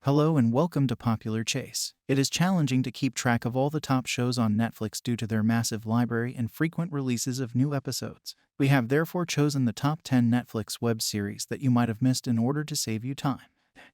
Hello and welcome to Popular Chase. It is challenging to keep track of all the top shows on Netflix due to their massive library and frequent releases of new episodes. We have therefore chosen the top 10 Netflix web series that you might have missed in order to save you time,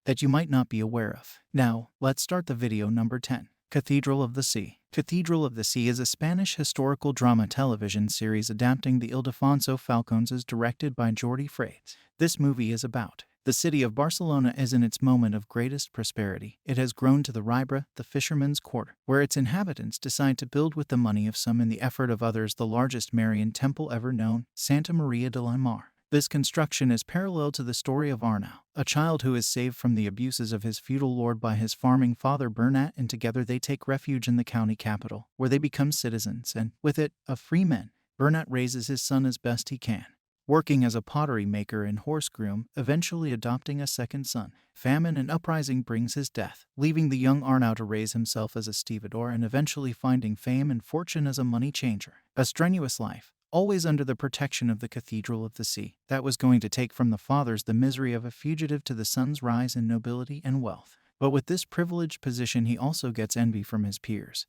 that you might not be aware of. Now, let's start the video. Number 10. Cathedral of the Sea. Cathedral of the Sea is a Spanish historical drama television series adapting the Ildefonso Falcones directed by Jordi Freitas. This movie is about the city of Barcelona is in its moment of greatest prosperity. It has grown to the Ribera, the fisherman's quarter, where its inhabitants decide to build with the money of some and the effort of others the largest Marian temple ever known, Santa Maria de la Mar. This construction is parallel to the story of Arnau, a child who is saved from the abuses of his feudal lord by his farming father Bernat, and together they take refuge in the county capital, where they become citizens and, with it, of free men. Bernat raises his son as best he can, working as a pottery maker and horse groom, eventually adopting a second son. Famine and uprising brings his death, leaving the young Arnau to raise himself as a stevedore and eventually finding fame and fortune as a money changer. A strenuous life, always under the protection of the Cathedral of the Sea, that was going to take from the fathers the misery of a fugitive to the son's rise in nobility and wealth. But with this privileged position he also gets envy from his peers,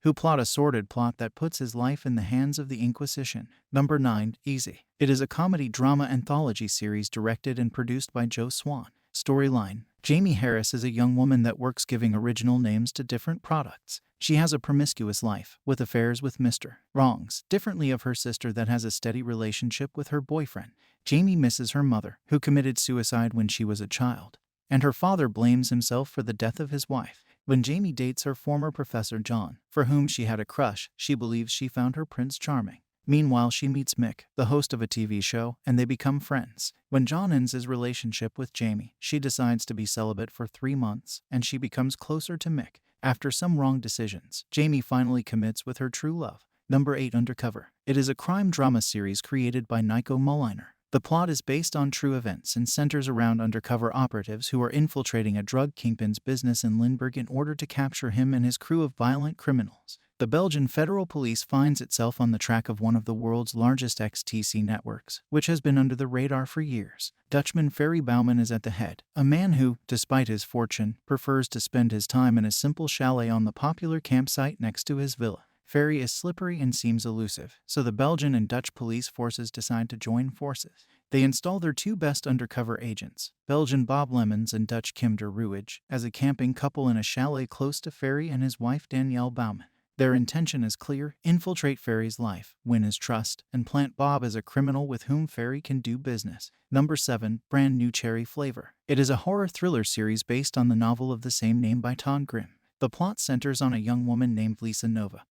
who plot a sordid plot that puts his life in the hands of the Inquisition. Number 9. Easy. It is a comedy-drama anthology series directed and produced by Joe Swan. Storyline: Jamie Harris is a young woman that works giving original names to different products. She has a promiscuous life, with affairs with Mr. Wrongs, differently of her sister that has a steady relationship with her boyfriend. Jamie misses her mother, who committed suicide when she was a child, and her father blames himself for the death of his wife. When Jamie dates her former professor John, for whom she had a crush, she believes she found her Prince Charming. Meanwhile, she meets Mick, the host of a TV show, and they become friends. When John ends his relationship with Jamie, she decides to be celibate for 3 months, and she becomes closer to Mick. After some wrong decisions, Jamie finally commits with her true love. Number 8. Undercover. It is a crime drama series created by Nico Mulliner. The plot is based on true events and centers around undercover operatives who are infiltrating a drug kingpin's business in Limburg in order to capture him and his crew of violent criminals. The Belgian federal police finds itself on the track of one of the world's largest XTC networks, which has been under the radar for years. Dutchman Ferry Bouwman is at the head, a man who, despite his fortune, prefers to spend his time in a simple chalet on the popular campsite next to his villa. Ferry is slippery and seems elusive, so the Belgian and Dutch police forces decide to join forces. They install their two best undercover agents, Belgian Bob Lemons and Dutch Kim de Ruij, as a camping couple in a chalet close to Ferry and his wife Danielle Bouwman. Their intention is clear: infiltrate Ferry's life, win his trust, and plant Bob as a criminal with whom Ferry can do business. Number 7. Brand New Cherry Flavor. It is a horror thriller series based on the novel of the same name by Todd Grimm. The plot centers on a young woman named Lisa Nova,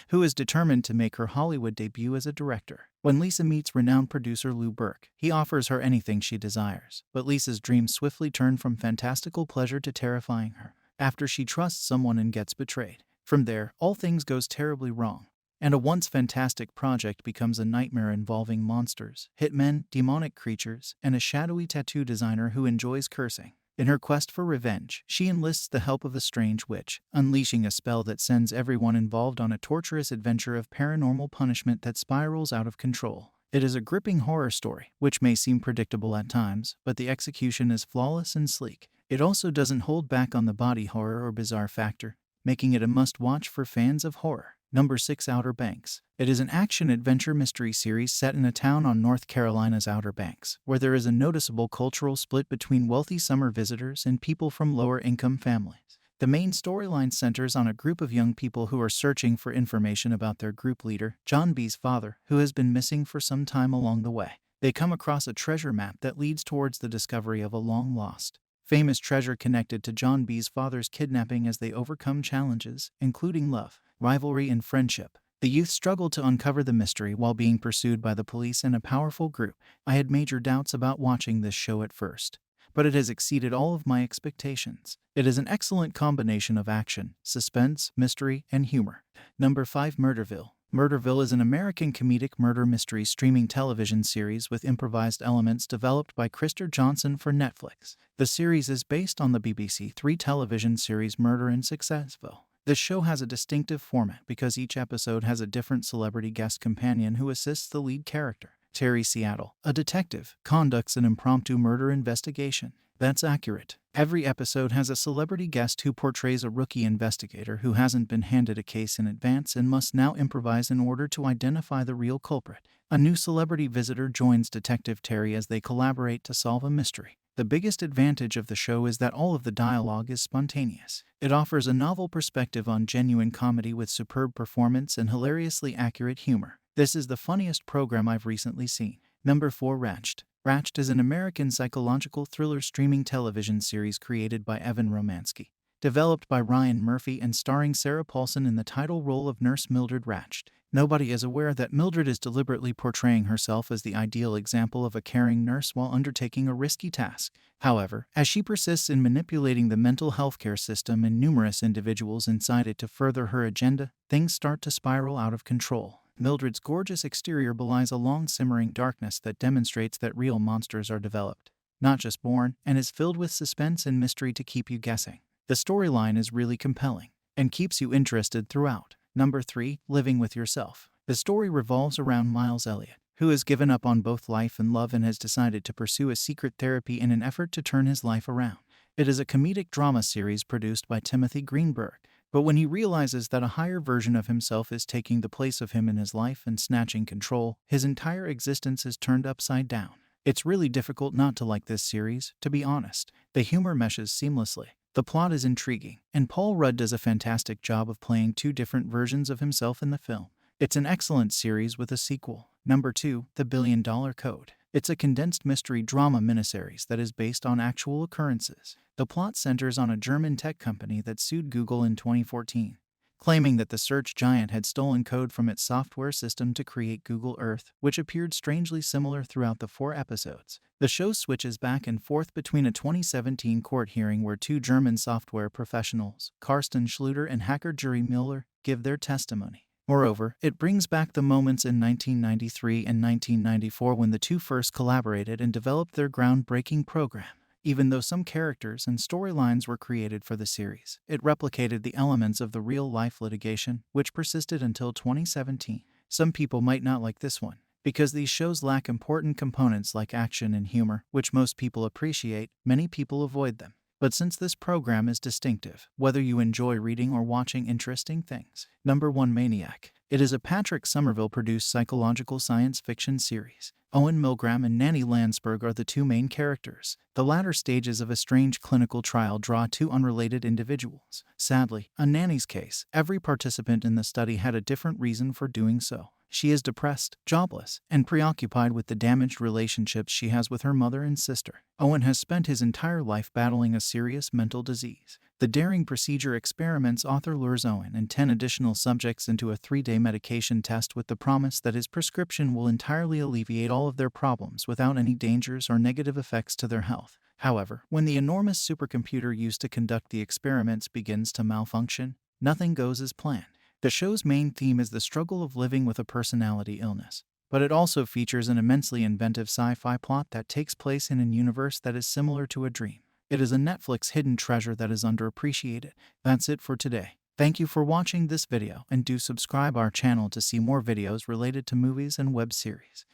who is determined to make her Hollywood debut as a director. When Lisa meets renowned producer Lou Burke, he offers her anything she desires, but Lisa's dreams swiftly turn from fantastical pleasure to terrifying her, after she trusts someone and gets betrayed. From there, all things goes terribly wrong, and a once fantastic project becomes a nightmare involving monsters, hitmen, demonic creatures, and a shadowy tattoo designer who enjoys cursing. In her quest for revenge, she enlists the help of a strange witch, unleashing a spell that sends everyone involved on a torturous adventure of paranormal punishment that spirals out of control. It is a gripping horror story, which may seem predictable at times, but the execution is flawless and sleek. It also doesn't hold back on the body horror or bizarre factor, making it a must-watch for fans of horror. Number 6. Outer Banks. It is an action-adventure mystery series set in a town on North Carolina's Outer Banks, where there is a noticeable cultural split between wealthy summer visitors and people from lower-income families. The main storyline centers on a group of young people who are searching for information about their group leader, John B's father, who has been missing for some time. Along the way, they come across a treasure map that leads towards the discovery of a long-lost, famous treasure connected to John B's father's kidnapping. As they overcome challenges, including love, rivalry, and friendship, the youth struggle to uncover the mystery while being pursued by the police and a powerful group. I had major doubts about watching this show at first, but it has exceeded all of my expectations. It is an excellent combination of action, suspense, mystery, and humor. Number 5. Murderville. Murderville is an American comedic murder mystery streaming television series with improvised elements developed by Krister Johnson for Netflix. The series is based on the BBC Three television series Murder in Successville. The show has a distinctive format because each episode has a different celebrity guest companion who assists the lead character. Terry Seattle, a detective, conducts an impromptu murder investigation. That's accurate. Every episode has a celebrity guest who portrays a rookie investigator who hasn't been handed a case in advance and must now improvise in order to identify the real culprit. A new celebrity visitor joins Detective Terry as they collaborate to solve a mystery. The biggest advantage of the show is that all of the dialogue is spontaneous. It offers a novel perspective on genuine comedy with superb performance and hilariously accurate humor. This is the funniest program I've recently seen. Number 4. Ratched. Ratched is an American psychological thriller streaming television series created by Evan Romansky, developed by Ryan Murphy and starring Sarah Paulson in the title role of Nurse Mildred Ratched. Nobody is aware that Mildred is deliberately portraying herself as the ideal example of a caring nurse while undertaking a risky task. However, as she persists in manipulating the mental health care system and numerous individuals inside it to further her agenda, things start to spiral out of control. Mildred's gorgeous exterior belies a long simmering darkness that demonstrates that real monsters are developed, not just born, and is filled with suspense and mystery to keep you guessing. The storyline is really compelling and keeps you interested throughout. Number 3. Living with Yourself. The story revolves around Miles Elliott, who has given up on both life and love and has decided to pursue a secret therapy in an effort to turn his life around. It is a comedic drama series produced by Timothy Greenberg, but when he realizes that a higher version of himself is taking the place of him in his life and snatching control, his entire existence is turned upside down. It's really difficult not to like this series, to be honest. The humor meshes seamlessly. The plot is intriguing, and Paul Rudd does a fantastic job of playing two different versions of himself in the film. It's an excellent series with a sequel. Number 2. The $1 Billion Code. It's a condensed mystery drama miniseries that is based on actual occurrences. The plot centers on a German tech company that sued Google in 2014, claiming that the search giant had stolen code from its software system to create Google Earth, which appeared strangely similar throughout the 4 episodes. The show switches back and forth between a 2017 court hearing where 2 German software professionals, Carsten Schluter and hacker Juri Miller, give their testimony. Moreover, it brings back the moments in 1993 and 1994 when the two first collaborated and developed their groundbreaking program. Even though some characters and storylines were created for the series, it replicated the elements of the real-life litigation, which persisted until 2017. Some people might not like this one, because these shows lack important components like action and humor, which most people appreciate. Many people avoid them. But since this program is distinctive, whether you enjoy reading or watching interesting things. Number 1. Maniac. It is a Patrick Somerville-produced psychological science fiction series. Owen Milgram and Nanny Landsberg are the 2 main characters. The latter stages of a strange clinical trial draw 2 unrelated individuals. Sadly, in Nanny's case, every participant in the study had a different reason for doing so. She is depressed, jobless, and preoccupied with the damaged relationships she has with her mother and sister. Owen has spent his entire life battling a serious mental disease. The daring procedure experiments author lures Owen and 10 additional subjects into a 3-day medication test with the promise that his prescription will entirely alleviate all of their problems without any dangers or negative effects to their health. However, when the enormous supercomputer used to conduct the experiments begins to malfunction, nothing goes as planned. The show's main theme is the struggle of living with a personality illness, but it also features an immensely inventive sci-fi plot that takes place in a universe that is similar to a dream. It is a Netflix hidden treasure that is underappreciated. That's it for today. Thank you for watching this video and do subscribe our channel to see more videos related to movies and web series.